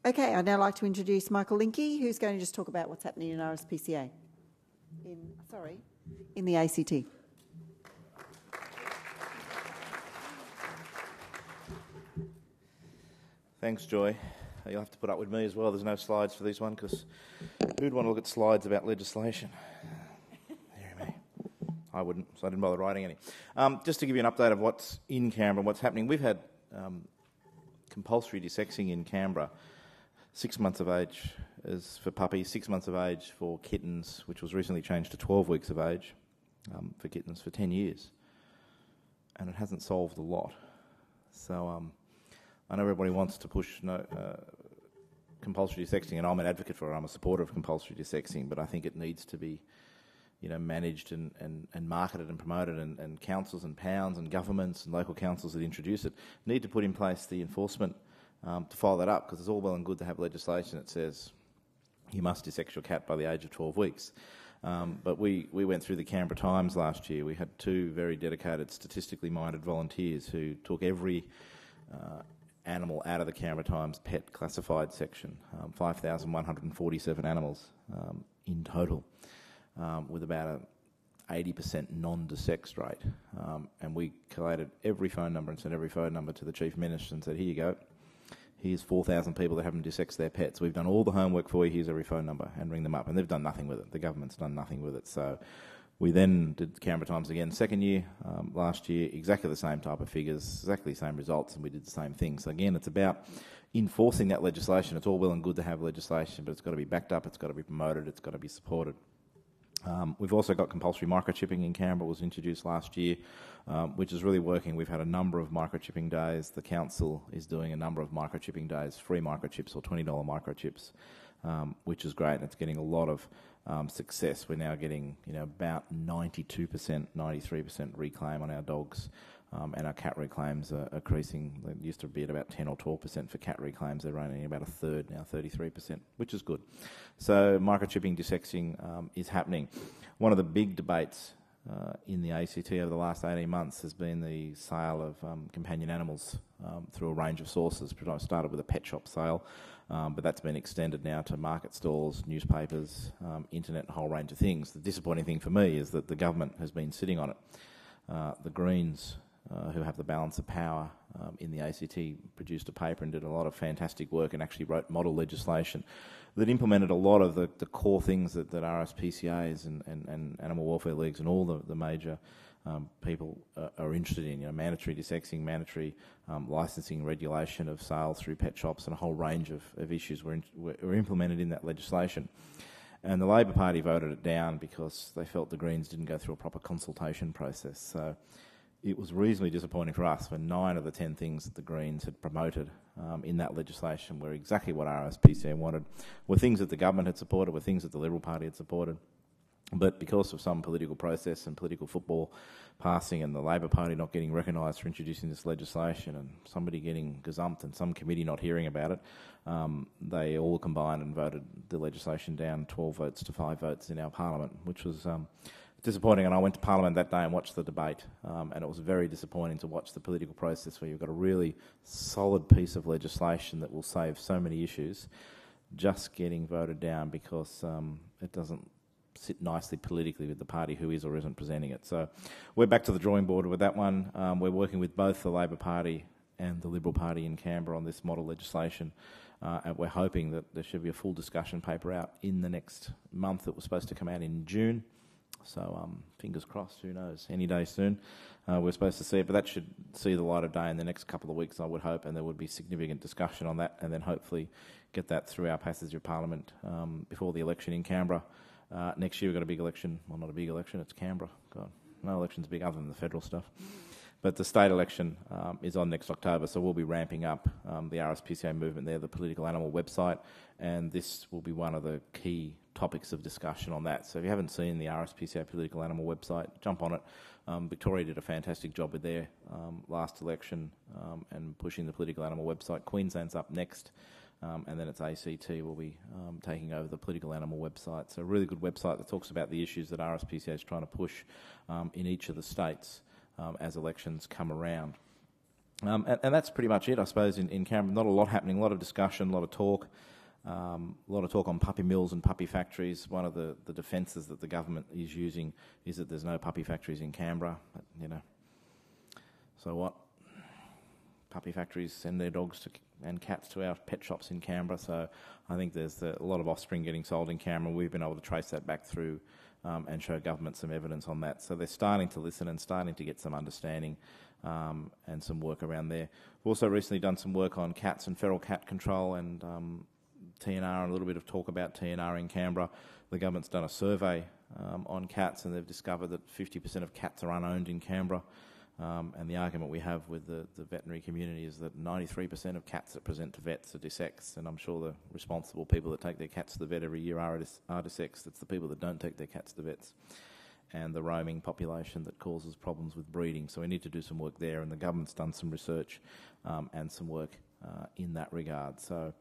Okay, I'd now like to introduce Michael Linke, who's going to just talk about what's happening in RSPCA, in the ACT. Thanks, Joy. You'll have to put up with me as well. There's no slides for this one because who'd want to look at slides about legislation? Dear me. I wouldn't, so I didn't bother writing any. Just to give you an update of what's in Canberra and what's happening, we've had compulsory desexing in Canberra. 6 months of age is for puppies, 6 months of age for kittens, which was recently changed to 12 weeks of age for kittens for 10 years. And it hasn't solved a lot. So I know everybody wants to push compulsory desexing, and I'm an advocate for it. I'm a supporter of compulsory desexing, but I think it needs to be managed and marketed and promoted, and councils and pounds and governments and local councils that introduce it need to put in place the enforcement to follow that up, because it's all well and good to have legislation that says you must desex your cat by the age of 12 weeks. But we went through the Canberra Times last year. We had two very dedicated, statistically minded volunteers who took every animal out of the Canberra Times pet classified section, 5,147 animals in total, with about an 80% non-desexed rate. And we collated every phone number and sent every phone number to the Chief Minister and said, here you go. Here's 4,000 people that haven't desexed their pets. We've done all the homework for you. Here's every phone number, and ring them up. And they've done nothing with it. The government's done nothing with it. So we then did Canberra Times again second year, last year, exactly the same type of figures, exactly the same results, and we did the same thing. So again, it's about enforcing that legislation. It's all well and good to have legislation, but it's got to be backed up, it's got to be promoted, it's got to be supported. We've also got compulsory microchipping in Canberra, was introduced last year, which is really working. We've had a number of microchipping days. The council is doing a number of microchipping days, free microchips or $20 microchips, which is great, and it's getting a lot of success. We're now getting about 92%, 93% reclaim on our dogs, and our cat reclaims are increasing. They used to be at about 10 or 12% for cat reclaims. They're only about a third now, 33%, which is good. So microchipping, desexing is happening. One of the big debates in the ACT over the last 18 months has been the sale of companion animals through a range of sources. It started with a pet shop sale, but that's been extended now to market stalls, newspapers, internet, a whole range of things. The disappointing thing for me is that the government has been sitting on it. The Greens, who have the balance of power in the ACT, produced a paper and did a lot of fantastic work and actually wrote model legislation that implemented a lot of the core things that RSPCAs and animal welfare leagues and all the major people are interested in. Mandatory desexing, mandatory licensing, regulation of sales through pet shops, and a whole range of issues were implemented in that legislation. And the Labor Party voted it down because they felt the Greens didn't go through a proper consultation process. So it was reasonably disappointing for us when 9 of the 10 things that the Greens had promoted in that legislation were exactly what RSPCA wanted, were things that the government had supported, were things that the Liberal Party had supported. But because of some political process and political football passing and the Labor Party not getting recognised for introducing this legislation and somebody getting gazumped and some committee not hearing about it, they all combined and voted the legislation down 12 votes to 5 votes in our parliament, which was disappointing. And I went to Parliament that day and watched the debate, and it was very disappointing to watch the political process where you've got a really solid piece of legislation that will save so many issues just getting voted down because it doesn't sit nicely politically with the party who is or isn't presenting it. So we're back to the drawing board with that one. We're working with both the Labor Party and the Liberal Party in Canberra on this model legislation, and we're hoping that there should be a full discussion paper out in the next month. It was supposed to come out in June. So fingers crossed, who knows, any day soon. We're supposed to see it, but that should see the light of day in the next couple of weeks, I would hope, and there would be significant discussion on that, and then hopefully get that through our passage of Parliament before the election in Canberra. Next year we've got a big election. Well, not a big election, it's Canberra. God, no election's big other than the federal stuff. But the state election is on next October, so we'll be ramping up the RSPCA movement there, the political animal website, and this will be one of the key topics of discussion on that. So if you haven't seen the RSPCA political animal website, jump on it. Victoria did a fantastic job with their last election and pushing the political animal website. Queensland's up next, and then it's ACT will be taking over the political animal website. So a really good website that talks about the issues that RSPCA is trying to push in each of the states as elections come around. And that's pretty much it, I suppose, in Canberra. Not a lot happening, a lot of discussion, a lot of talk. A lot of talk on puppy mills and puppy factories. One of the defences that the government is using is that there's no puppy factories in Canberra. But, so what? Puppy factories send their dogs and cats to our pet shops in Canberra. So I think there's a lot of offspring getting sold in Canberra. We've been able to trace that back through and show government some evidence on that. So they're starting to listen and starting to get some understanding and some work around there. We've also recently done some work on cats and feral cat control and TNR, and a little bit of talk about TNR in Canberra. The government's done a survey on cats, and they've discovered that 50% of cats are unowned in Canberra. And the argument we have with the veterinary community is that 93% of cats that present to vets are dissexed, and I'm sure the responsible people that take their cats to the vet every year are dissexed. It's the people that don't take their cats to vets and the roaming population that causes problems with breeding. So we need to do some work there, and the government's done some research and some work in that regard. So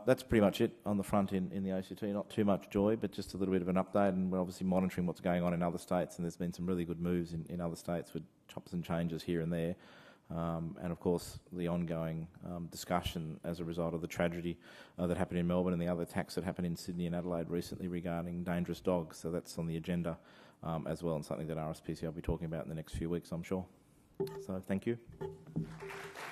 that's pretty much it on the front in the ACT. Not too much joy, but just a little bit of an update, and we're obviously monitoring what's going on in other states, and there's been some really good moves in other states with chops and changes here and there. And of course the ongoing discussion as a result of the tragedy that happened in Melbourne and the other attacks that happened in Sydney and Adelaide recently regarding dangerous dogs. So that's on the agenda as well, and something that RSPCA will be talking about in the next few weeks, I'm sure. So thank you.